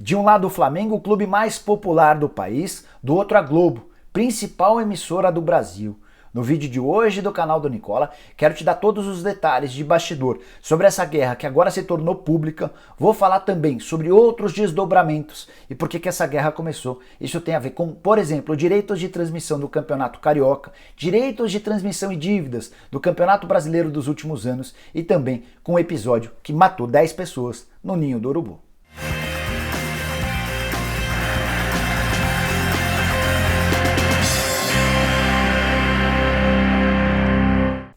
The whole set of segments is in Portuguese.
De um lado o Flamengo, o clube mais popular do país, do outro a Globo, principal emissora do Brasil. No vídeo de hoje do canal do Nicola, quero te dar todos os detalhes de bastidor sobre essa guerra que agora se tornou pública. Vou falar também sobre outros desdobramentos e por que essa guerra começou. Isso tem a ver com, por exemplo, direitos de transmissão do Campeonato Carioca, direitos de transmissão e dívidas do Campeonato Brasileiro dos últimos anos e também com o episódio que matou 10 pessoas no Ninho do Urubu.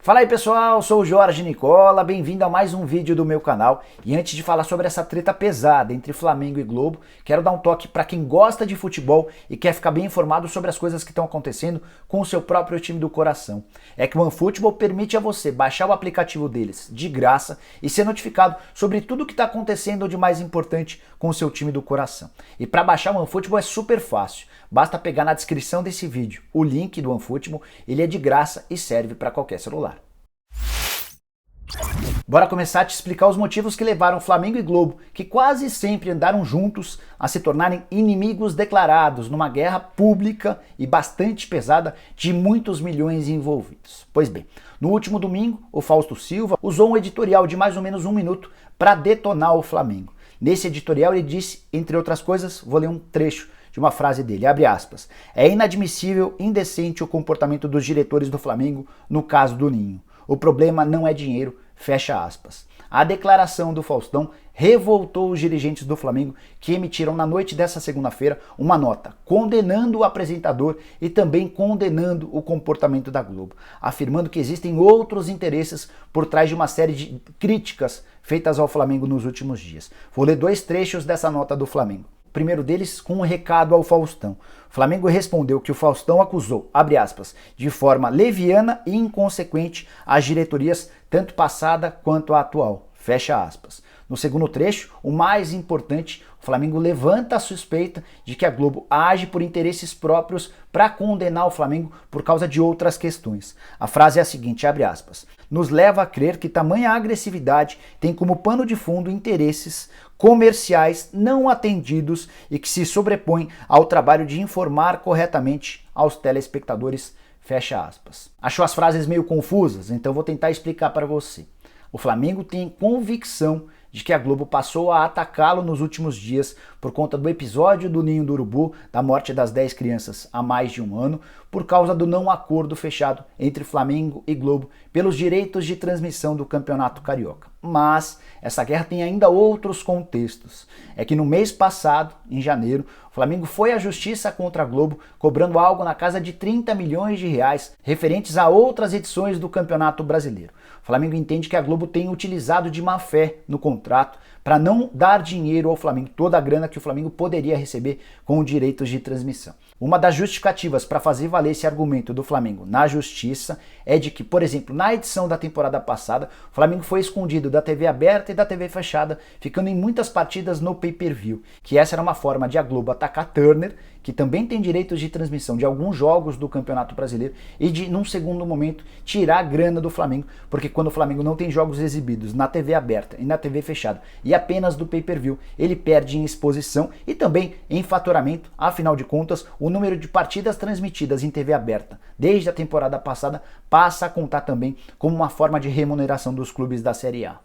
Fala aí pessoal, sou o Jorge Nicola, bem-vindo a mais um vídeo do meu canal. E antes de falar sobre essa treta pesada entre Flamengo e Globo, quero dar um toque para quem gosta de futebol e quer ficar bem informado sobre as coisas que estão acontecendo com o seu próprio time do coração. É que o OneFootball permite a você baixar o aplicativo deles de graça e ser notificado sobre tudo o que está acontecendo de mais importante com o seu time do coração. E para baixar o OneFootball é super fácil, basta pegar na descrição desse vídeo o link do OneFootball, ele é de graça e serve para qualquer celular. Bora começar a te explicar os motivos que levaram Flamengo e Globo, que quase sempre andaram juntos, a se tornarem inimigos declarados numa guerra pública e bastante pesada de muitos milhões envolvidos. Pois bem, no último domingo, o Fausto Silva usou um editorial de mais ou menos 1 minuto para detonar o Flamengo. Nesse editorial ele disse, entre outras coisas, vou ler um trecho de uma frase dele, abre aspas, é inadmissível, indecente o comportamento dos diretores do Flamengo no caso do Ninho. O problema não é dinheiro, fecha aspas. A declaração do Faustão revoltou os dirigentes do Flamengo que emitiram na noite dessa segunda-feira uma nota condenando o apresentador e também condenando o comportamento da Globo, afirmando que existem outros interesses por trás de uma série de críticas feitas ao Flamengo nos últimos dias. Vou ler 2 trechos dessa nota do Flamengo. O primeiro deles com um recado ao Faustão. O Flamengo respondeu que o Faustão acusou, abre aspas, de forma leviana e inconsequente as diretorias tanto passada quanto a atual, fecha aspas. No segundo trecho, o mais importante, o Flamengo levanta a suspeita de que a Globo age por interesses próprios para condenar o Flamengo por causa de outras questões. A frase é a seguinte, abre aspas, nos leva a crer que tamanha agressividade tem como pano de fundo interesses comerciais não atendidos e que se sobrepõem ao trabalho de informar corretamente aos telespectadores, fecha aspas. Achou as frases meio confusas? Então vou tentar explicar para você. O Flamengo tem convicção de que a Globo passou a atacá-lo nos últimos dias por conta do episódio do Ninho do Urubu, da morte das 10 crianças há mais de 1 ano, por causa do não acordo fechado entre Flamengo e Globo pelos direitos de transmissão do Campeonato Carioca. Mas essa guerra tem ainda outros contextos. É que no mês passado, em janeiro, o Flamengo foi à justiça contra a Globo, cobrando algo na casa de 30 milhões de reais, referentes a outras edições do Campeonato Brasileiro. O Flamengo entende que a Globo tem utilizado de má fé no contrato para não dar dinheiro ao Flamengo, toda a grana que o Flamengo poderia receber com direitos de transmissão. Uma das justificativas para fazer valer esse argumento do Flamengo na justiça é de que, por exemplo, na edição da temporada passada, o Flamengo foi escondido da TV aberta e da TV fechada, ficando em muitas partidas no pay-per-view, que essa era uma forma de a Globo atacar Turner, que também tem direitos de transmissão de alguns jogos do Campeonato Brasileiro, e de, num segundo momento, tirar a grana do Flamengo, porque quando o Flamengo não tem jogos exibidos na TV aberta e na TV fechada, e apenas do pay-per-view, ele perde em exposição e também em faturamento. Afinal de contas, o número de partidas transmitidas em TV aberta desde a temporada passada passa a contar também como uma forma de remuneração dos clubes da Série A.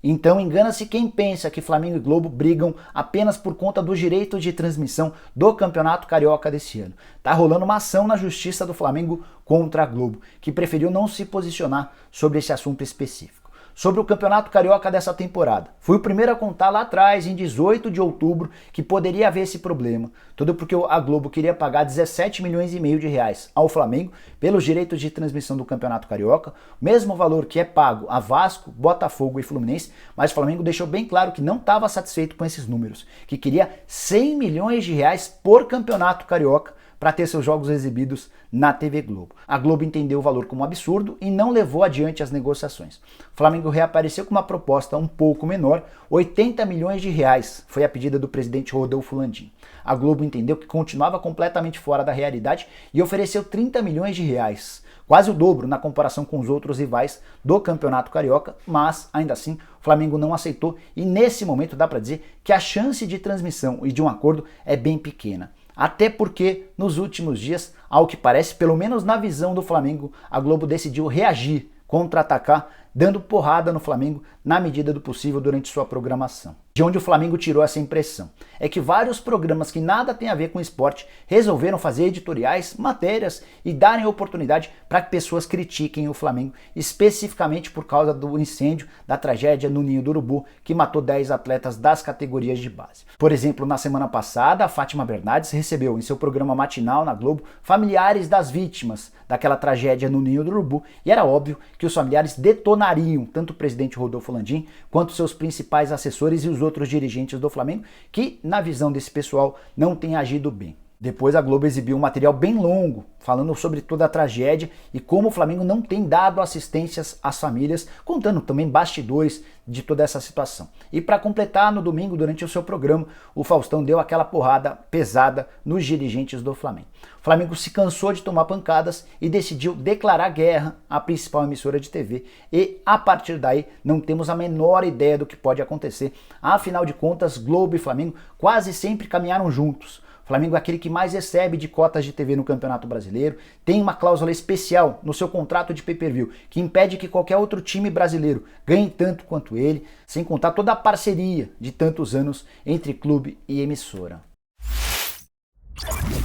Então engana-se quem pensa que Flamengo e Globo brigam apenas por conta dos direitos de transmissão do Campeonato Carioca desse ano. Tá rolando uma ação na justiça do Flamengo contra a Globo, que preferiu não se posicionar sobre esse assunto específico. Sobre o Campeonato Carioca dessa temporada. Fui o primeiro a contar lá atrás, em 18 de outubro, que poderia haver esse problema. Tudo porque a Globo queria pagar 17 milhões e meio de reais ao Flamengo pelos direitos de transmissão do Campeonato Carioca, mesmo valor que é pago a Vasco, Botafogo e Fluminense, mas o Flamengo deixou bem claro que não estava satisfeito com esses números, que queria 100 milhões de reais por Campeonato Carioca para ter seus jogos exibidos na TV Globo. A Globo entendeu o valor como absurdo e não levou adiante as negociações. O Flamengo reapareceu com uma proposta um pouco menor, 80 milhões de reais, foi a pedida do presidente Rodolfo Landim. A Globo entendeu que continuava completamente fora da realidade e ofereceu 30 milhões de reais. quase o dobro na comparação com os outros rivais do Campeonato Carioca, mas ainda assim o Flamengo não aceitou e nesse momento dá para dizer que a chance de transmissão e de um acordo é bem pequena. Até porque nos últimos dias, ao que parece, pelo menos na visão do Flamengo, a Globo decidiu reagir, contra-atacar, dando porrada no Flamengo na medida do possível durante sua programação. De onde o Flamengo tirou essa impressão? É que vários programas que nada tem a ver com esporte resolveram fazer editoriais, matérias e darem oportunidade para que pessoas critiquem o Flamengo, especificamente por causa do incêndio, da tragédia no Ninho do Urubu, que matou 10 atletas das categorias de base. Por exemplo, na semana passada, a Fátima Bernardes recebeu em seu programa matinal na Globo familiares das vítimas daquela tragédia no Ninho do Urubu e era óbvio que os familiares detonariam tanto o presidente Rodolfo Landim quanto seus principais assessores e os outros dirigentes do Flamengo, que, na visão desse pessoal, não têm agido bem. Depois a Globo exibiu um material bem longo, falando sobre toda a tragédia e como o Flamengo não tem dado assistências às famílias, contando também bastidores de toda essa situação. E para completar, no domingo, durante o seu programa, o Faustão deu aquela porrada pesada nos dirigentes do Flamengo. O Flamengo se cansou de tomar pancadas e decidiu declarar guerra à principal emissora de TV. E, a partir daí, não temos a menor ideia do que pode acontecer. Afinal de contas, Globo e Flamengo quase sempre caminharam juntos. O Flamengo é aquele que mais recebe de cotas de TV no Campeonato Brasileiro, tem uma cláusula especial no seu contrato de pay-per-view que impede que qualquer outro time brasileiro ganhe tanto quanto ele, sem contar toda a parceria de tantos anos entre clube e emissora.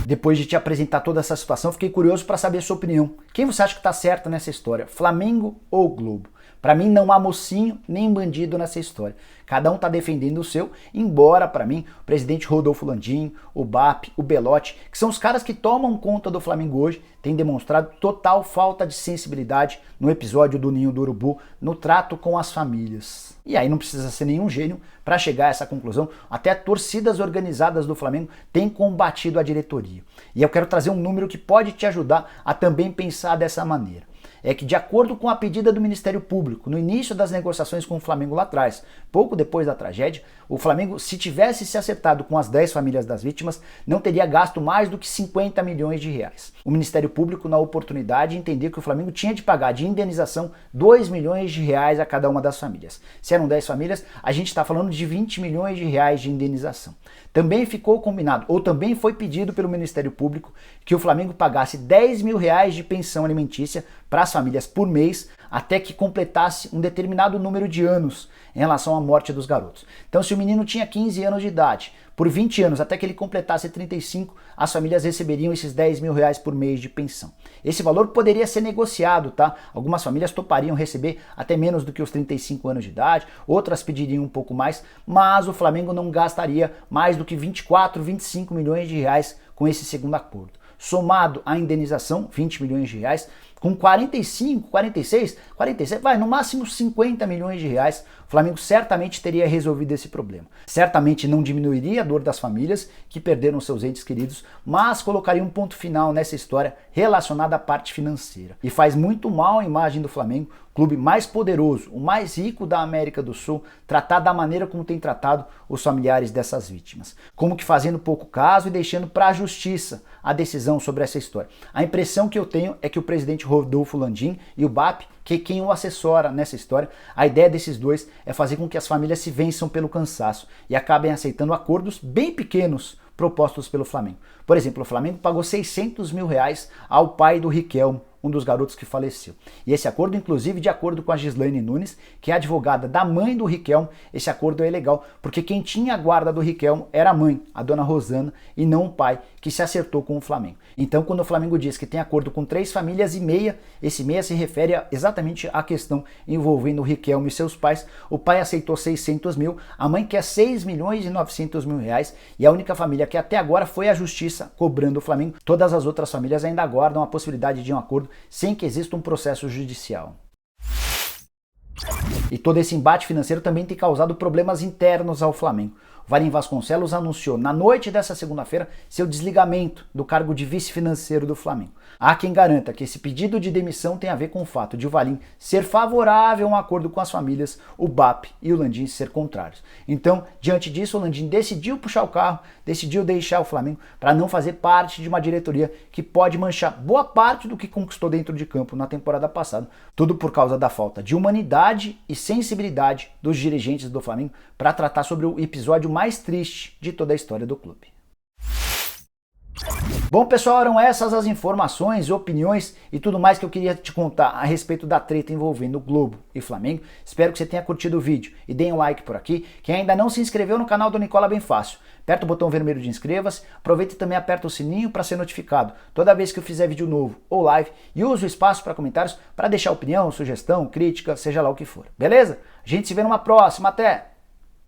Depois de te apresentar toda essa situação, fiquei curioso para saber a sua opinião. Quem você acha que está certo nessa história, Flamengo ou Globo? Para mim não há mocinho nem bandido nessa história. Cada um está defendendo o seu, embora para mim o presidente Rodolfo Landim, o BAP, o Belotti, que são os caras que tomam conta do Flamengo hoje, têm demonstrado total falta de sensibilidade no episódio do Ninho do Urubu, no trato com as famílias. E aí não precisa ser nenhum gênio para chegar a essa conclusão. Até torcidas organizadas do Flamengo têm combatido a diretoria. E eu quero trazer um número que pode te ajudar a também pensar dessa maneira. É que, de acordo com a pedida do Ministério Público, no início das negociações com o Flamengo lá atrás, pouco depois da tragédia, o Flamengo, se tivesse se acertado com as 10 famílias das vítimas, não teria gasto mais do que 50 milhões de reais. O Ministério Público, na oportunidade, entendeu que o Flamengo tinha de pagar de indenização 2 milhões de reais a cada uma das famílias. Se eram 10 famílias, a gente está falando de 20 milhões de reais de indenização. Também ficou combinado, ou também foi pedido pelo Ministério Público, que o Flamengo pagasse 10 mil reais de pensão alimentícia para as famílias por mês, até que completasse um determinado número de anos em relação à morte dos garotos. Então, se o menino tinha 15 anos de idade, por 20 anos, até que ele completasse 35, as famílias receberiam esses 10 mil reais por mês de pensão. Esse valor poderia ser negociado, tá? Algumas famílias topariam receber até menos do que os 35 anos de idade, outras pediriam um pouco mais, mas o Flamengo não gastaria mais do que 24, 25 milhões de reais com esse segundo acordo. Somado à indenização, 20 milhões de reais, com 45, 46, 47, no máximo 50 milhões de reais, o Flamengo certamente teria resolvido esse problema. Certamente não diminuiria a dor das famílias que perderam seus entes queridos, mas colocaria um ponto final nessa história relacionada à parte financeira. E faz muito mal a imagem do Flamengo, clube mais poderoso, o mais rico da América do Sul, tratar da maneira como tem tratado os familiares dessas vítimas. Como que fazendo pouco caso e deixando para a justiça a decisão sobre essa história. A impressão que eu tenho é que o presidente Rodolfo Landim e o BAP, que é quem o assessora nessa história, a ideia desses dois é fazer com que as famílias se vençam pelo cansaço e acabem aceitando acordos bem pequenos propostos pelo Flamengo. Por exemplo, o Flamengo pagou 600 mil reais ao pai do Riquelme, um dos garotos que faleceu. E esse acordo, inclusive, de acordo com a Gislaine Nunes, que é advogada da mãe do Riquelme, esse acordo é legal, porque quem tinha a guarda do Riquelme era a mãe, a dona Rosana, e não o pai, que se acertou com o Flamengo. Então, quando o Flamengo diz que tem acordo com 3 famílias e meia, esse meia se refere exatamente à questão envolvendo o Riquelme e seus pais. O pai aceitou 600 mil, a mãe quer 6 milhões e 900 mil reais, e a única família que até agora foi a justiça cobrando o Flamengo. Todas as outras famílias ainda aguardam a possibilidade de um acordo sem que exista um processo judicial. E todo esse embate financeiro também tem causado problemas internos ao Flamengo. Valim Vasconcelos anunciou na noite dessa segunda-feira seu desligamento do cargo de vice financeiro do Flamengo. Há quem garanta que esse pedido de demissão tem a ver com o fato de o Valim ser favorável a um acordo com as famílias, o BAP e o Landim ser contrários. Então, diante disso, o Landim decidiu puxar o carro, decidiu deixar o Flamengo para não fazer parte de uma diretoria que pode manchar boa parte do que conquistou dentro de campo na temporada passada, tudo por causa da falta de humanidade e sensibilidade dos dirigentes do Flamengo para tratar sobre o episódio mais triste de toda a história do clube. Bom, pessoal, eram essas as informações, opiniões e tudo mais que eu queria te contar a respeito da treta envolvendo Globo e Flamengo. Espero que você tenha curtido o vídeo e dê um like por aqui. Quem ainda não se inscreveu no canal do Nicola Bem Fácil, aperta o botão vermelho de inscreva-se, aproveita e também aperta o sininho para ser notificado toda vez que eu fizer vídeo novo ou live e use o espaço para comentários para deixar opinião, sugestão, crítica, seja lá o que for. Beleza? A gente se vê numa próxima. Até!